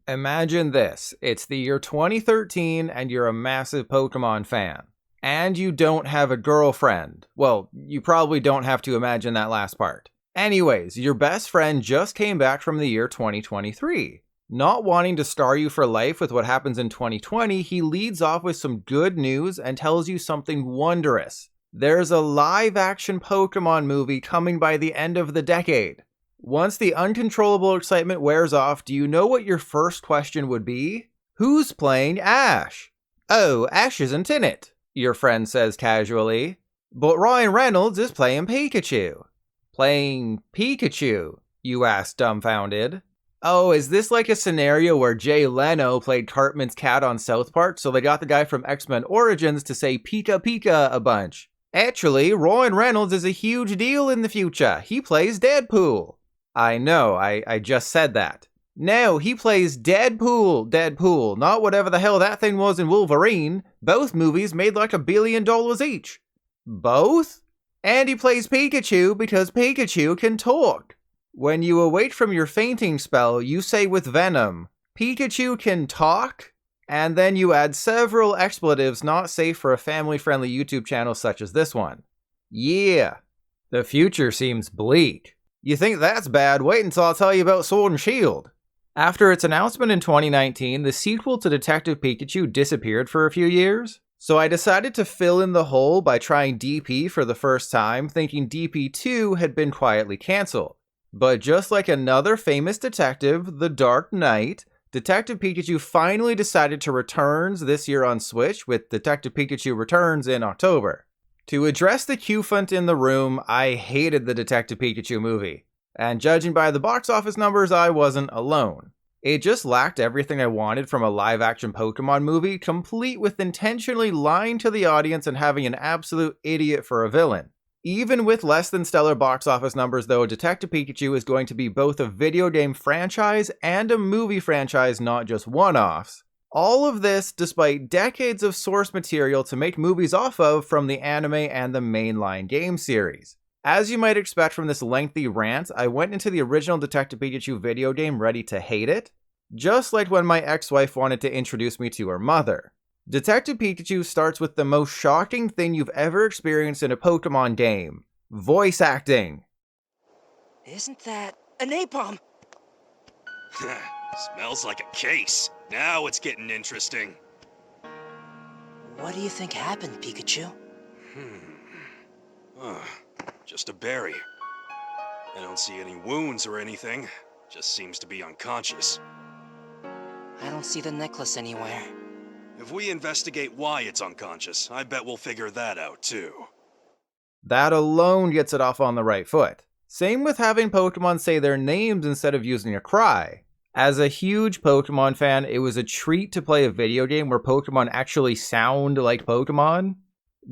Imagine this. It's the year 2013 and you're a massive Pokemon fan. And you don't have a girlfriend. Well, you probably don't have to imagine that last part. Anyways, your best friend just came back from the year 2023. Not wanting to scar you for life with what happens in 2020, he leads off with some good news and tells you something wondrous. There's a live-action Pokemon movie coming by the end of the decade. Once the uncontrollable excitement wears off, do you know what your first question would be? Who's playing Ash? Oh, Ash isn't in it, your friend says casually. But Ryan Reynolds is playing Pikachu. Playing Pikachu, you ask dumbfounded. Oh, is this like a scenario where Jay Leno played Cartman's cat on South Park, so they got the guy from X-Men Origins to say Pika Pika a bunch? Actually, Ryan Reynolds is a huge deal in the future. He plays Deadpool. I know, I just said that. No, he plays Deadpool, not whatever the hell that thing was in Wolverine. Both movies made like $1 billion each. Both? And he plays Pikachu because Pikachu can talk. When you awake from your fainting spell, you say with venom, Pikachu can talk? And then you add several expletives not safe for a family-friendly YouTube channel such as this one. Yeah, the future seems bleak. You think that's bad? Wait until I tell you about Sword and Shield. After its announcement in 2019, the sequel to Detective Pikachu disappeared for a few years. So I decided to fill in the hole by trying DP for the first time, thinking DP2 had been quietly cancelled. But just like another famous detective, The Dark Knight, Detective Pikachu finally decided to return this year on Switch with Detective Pikachu Returns in October. To address the Q-Funt in the room, I hated the Detective Pikachu movie. And judging by the box office numbers, I wasn't alone. It just lacked everything I wanted from a live-action Pokemon movie, complete with intentionally lying to the audience and having an absolute idiot for a villain. Even with less than stellar box office numbers though, Detective Pikachu is going to be both a video game franchise and a movie franchise, not just one-offs. All of this despite decades of source material to make movies off of from the anime and the mainline game series. As you might expect from this lengthy rant, I went into the original Detective Pikachu video game ready to hate it, just like when my ex-wife wanted to introduce me to her mother. Detective Pikachu starts with the most shocking thing you've ever experienced in a Pokemon game: voice acting. Isn't that a napalm? Smells like a case. Now it's getting interesting. What do you think happened, Pikachu? Just a berry. I don't see any wounds or anything. Just seems to be unconscious. I don't see the necklace anywhere. If we investigate why it's unconscious, I bet we'll figure that out too. That alone gets it off on the right foot. Same with having Pokemon say their names instead of using a cry. As a huge Pokemon fan, it was a treat to play a video game where Pokemon actually sound like Pokemon.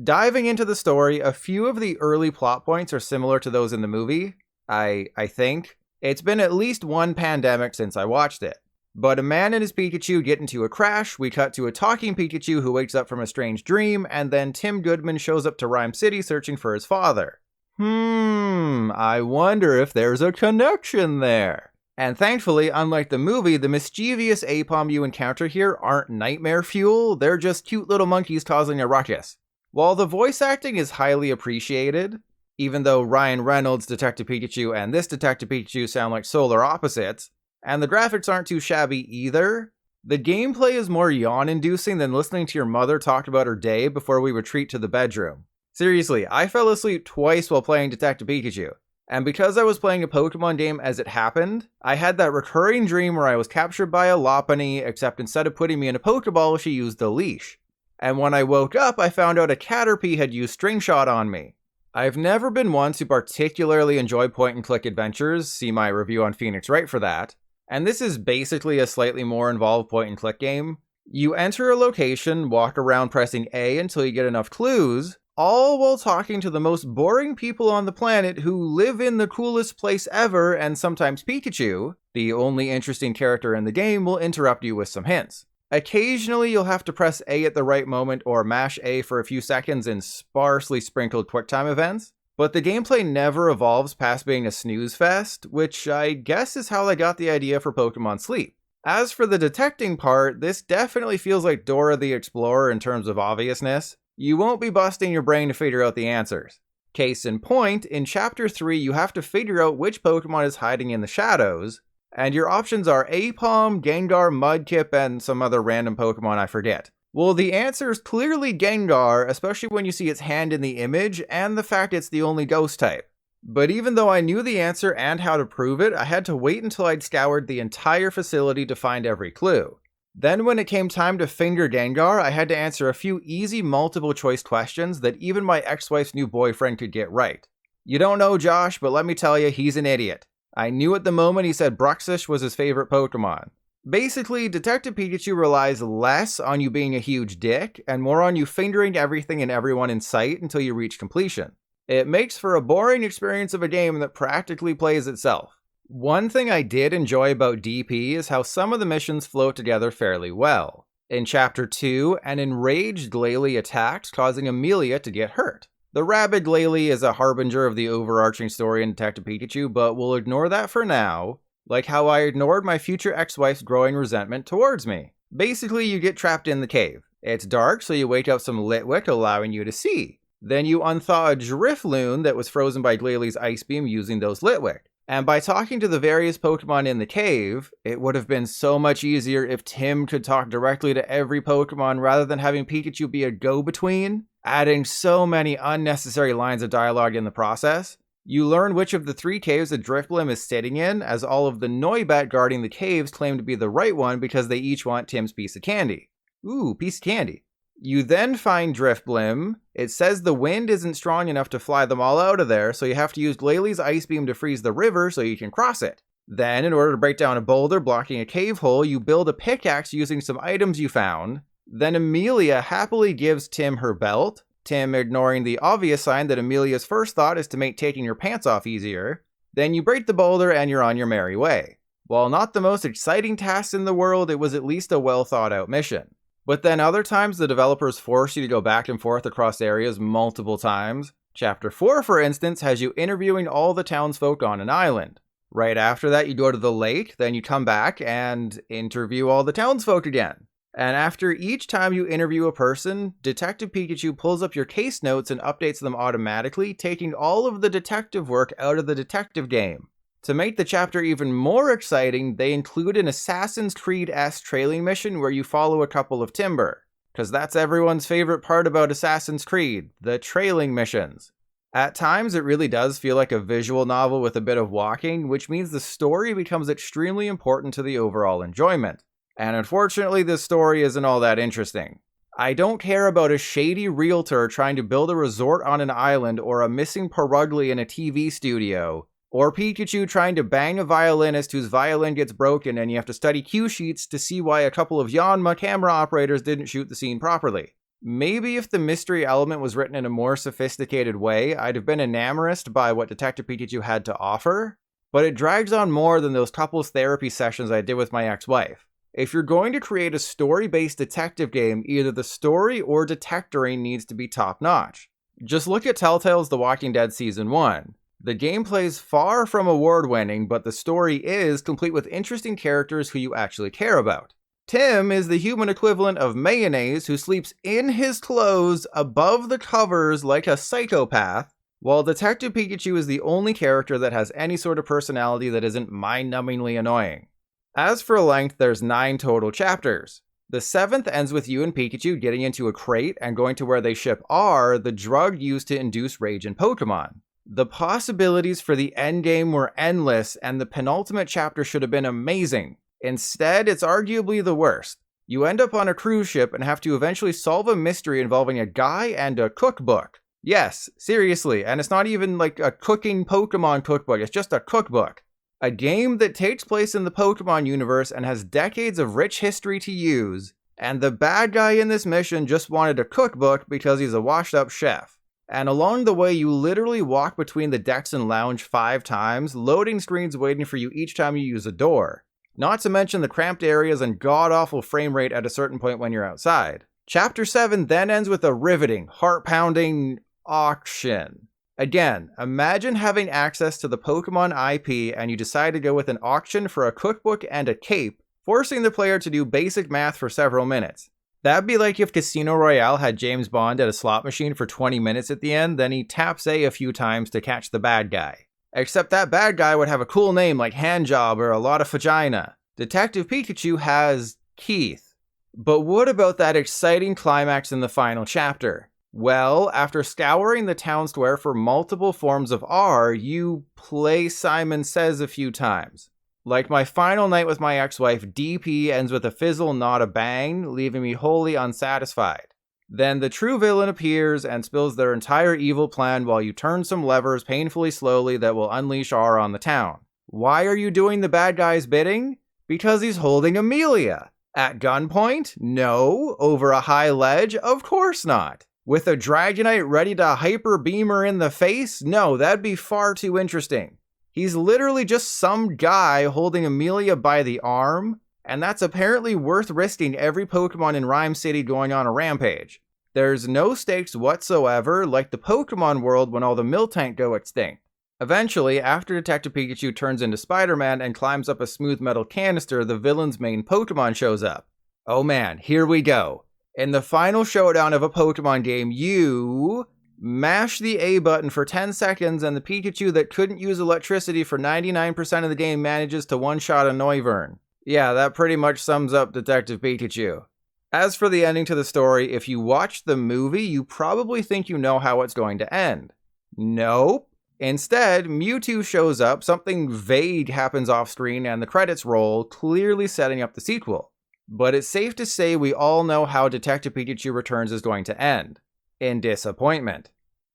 Diving into the story, a few of the early plot points are similar to those in the movie, I think. It's been at least one pandemic since I watched it. But a man and his Pikachu get into a crash, we cut to a talking Pikachu who wakes up from a strange dream, and then Tim Goodman shows up to Rhyme City searching for his father. I wonder if there's a connection there. And thankfully, unlike the movie, the mischievous Apom you encounter here aren't nightmare fuel, they're just cute little monkeys causing a ruckus. While the voice acting is highly appreciated, even though Ryan Reynolds' Detective Pikachu and this Detective Pikachu sound like solar opposites, and the graphics aren't too shabby either, the gameplay is more yawn-inducing than listening to your mother talk about her day before we retreat to the bedroom. Seriously, I fell asleep twice while playing Detective Pikachu. And because I was playing a Pokemon game as it happened, I had that recurring dream where I was captured by a Lopunny, except instead of putting me in a Pokeball, she used a leash. And when I woke up, I found out a Caterpie had used String Shot on me. I've never been one to particularly enjoy point-and-click adventures, see my review on Phoenix Wright for that, and this is basically a slightly more involved point-and-click game. You enter a location, walk around pressing A until you get enough clues, all while talking to the most boring people on the planet who live in the coolest place ever, and sometimes Pikachu, the only interesting character in the game, will interrupt you with some hints. Occasionally you'll have to press A at the right moment or mash A for a few seconds in sparsely sprinkled QuickTime events, but the gameplay never evolves past being a snooze fest, which I guess is how I got the idea for Pokemon Sleep. As for the detecting part, this definitely feels like Dora the Explorer in terms of obviousness. You won't be busting your brain to figure out the answers. Case in point, in Chapter 3 you have to figure out which Pokemon is hiding in the shadows, and your options are Aipom, Gengar, Mudkip, and some other random Pokemon I forget. Well, the answer is clearly Gengar, especially when you see its hand in the image, and the fact it's the only ghost type. But even though I knew the answer and how to prove it, I had to wait until I'd scoured the entire facility to find every clue. Then when it came time to finger Gengar, I had to answer a few easy multiple choice questions that even my ex-wife's new boyfriend could get right. You don't know Josh, but let me tell you, he's an idiot. I knew at the moment he said Bruxish was his favorite Pokemon. Basically, Detective Pikachu relies less on you being a huge dick, and more on you fingering everything and everyone in sight until you reach completion. It makes for a boring experience of a game that practically plays itself. One thing I did enjoy about DP is how some of the missions flow together fairly well. In Chapter 2, an enraged Glalie attacks, causing Amelia to get hurt. The rabid Glalie is a harbinger of the overarching story in Detective Pikachu, but we'll ignore that for now, like how I ignored my future ex-wife's growing resentment towards me. Basically, you get trapped in the cave. It's dark, so you wake up some Litwick, allowing you to see. Then you unthaw a Drifloon that was frozen by Glalie's ice beam using those Litwick. And by talking to the various Pokemon in the cave, it would have been so much easier if Tim could talk directly to every Pokemon rather than having Pikachu be a go-between, adding so many unnecessary lines of dialogue in the process. You learn which of the 3 caves that Drifblim is sitting in, as all of the Noibat guarding the caves claim to be the right one because they each want Tim's piece of candy. Ooh, piece of candy. You then find Drifblim. It says the wind isn't strong enough to fly them all out of there, so you have to use Glalie's ice beam to freeze the river so you can cross it. Then, in order to break down a boulder blocking a cave hole, you build a pickaxe using some items you found. Then Amelia happily gives Tim her belt, Tim ignoring the obvious sign that Amelia's first thought is to make taking your pants off easier. Then you break the boulder and you're on your merry way. While not the most exciting task in the world, it was at least a well thought out mission. But then other times the developers force you to go back and forth across areas multiple times. Chapter 4, for instance, has you interviewing all the townsfolk on an island. Right after that you go to the lake, then you come back and interview all the townsfolk again. And after each time you interview a person, Detective Pikachu pulls up your case notes and updates them automatically, taking all of the detective work out of the detective game. To make the chapter even more exciting, they include an Assassin's Creed-esque trailing mission where you follow a couple of Timber. Because that's everyone's favorite part about Assassin's Creed, the trailing missions. At times it really does feel like a visual novel with a bit of walking, which means the story becomes extremely important to the overall enjoyment. And unfortunately this story isn't all that interesting. I don't care about a shady realtor trying to build a resort on an island or a missing Purugly in a TV studio, or Pikachu trying to bang a violinist whose violin gets broken and you have to study cue sheets to see why a couple of Yanma camera operators didn't shoot the scene properly. Maybe if the mystery element was written in a more sophisticated way, I'd have been enamored by what Detective Pikachu had to offer, but it drags on more than those couples therapy sessions I did with my ex-wife. If you're going to create a story-based detective game, either the story or detectoring needs to be top-notch. Just look at Telltale's The Walking Dead Season 1. The gameplay's far from award-winning, but the story is complete with interesting characters who you actually care about. Tim is the human equivalent of mayonnaise who sleeps in his clothes above the covers like a psychopath, while Detective Pikachu is the only character that has any sort of personality that isn't mind-numbingly annoying. As for length, there's 9 total chapters. The 7th ends with you and Pikachu getting into a crate and going to where they ship R, the drug used to induce rage in Pokemon. The possibilities for the endgame were endless, and the penultimate chapter should have been amazing. Instead, it's arguably the worst. You end up on a cruise ship and have to eventually solve a mystery involving a guy and a cookbook. Yes, seriously, and it's not even like a cooking Pokemon cookbook, it's just a cookbook. A game that takes place in the Pokemon universe and has decades of rich history to use, and the bad guy in this mission just wanted a cookbook because he's a washed-up chef. And along the way, you literally walk between the decks and lounge 5 times, loading screens waiting for you each time you use a door. Not to mention the cramped areas and god-awful frame rate at a certain point when you're outside. Chapter 7 then ends with a riveting, heart-pounding auction. Again, imagine having access to the Pokemon IP and you decide to go with an auction for a cookbook and a cape forcing the player to do basic math for several minutes. That'd be like if Casino Royale had James Bond at a slot machine for 20 minutes at the end, then he taps A few times to catch the bad guy. Except that bad guy would have a cool name like Handjob or a lot of vagina. Detective Pikachu has Keith. But what about that exciting climax in the final chapter? Well, after scouring the town square for multiple forms of R, you play Simon Says a few times. Like my final night with my ex-wife, DP ends with a fizzle, not a bang, leaving me wholly unsatisfied. Then the true villain appears and spills their entire evil plan while you turn some levers painfully slowly that will unleash R on the town. Why are you doing the bad guy's bidding? Because he's holding Amelia. At gunpoint? No. Over a high ledge? Of course not. With a Dragonite ready to hyper beam her in the face? No, that'd be far too interesting. He's literally just some guy holding Amelia by the arm, and that's apparently worth risking every Pokemon in Rhyme City going on a rampage. There's no stakes whatsoever, like the Pokemon world when all the Miltank go extinct. Eventually, after Detective Pikachu turns into Spider-Man and climbs up a smooth metal canister, the villain's main Pokemon shows up. Oh man, here we go. In the final showdown of a Pokemon game, you mash the A button for 10 seconds and the Pikachu that couldn't use electricity for 99% of the game manages to one-shot a Noivern. Yeah, that pretty much sums up Detective Pikachu. As for the ending to the story, if you watch the movie, you probably think you know how it's going to end. Nope. Instead, Mewtwo shows up, something vague happens off-screen, and the credits roll, clearly setting up the sequel. But it's safe to say we all know how Detective Pikachu Returns is going to end. In disappointment.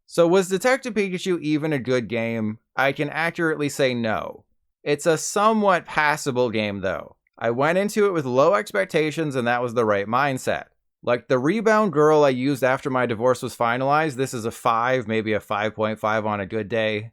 So was Detective Pikachu even a good game? I can accurately say no. It's a somewhat passable game though. I went into it with low expectations and that was the right mindset. Like the Rebound Girl I used after my divorce was finalized, this is a 5, maybe a 5.5 on a good day.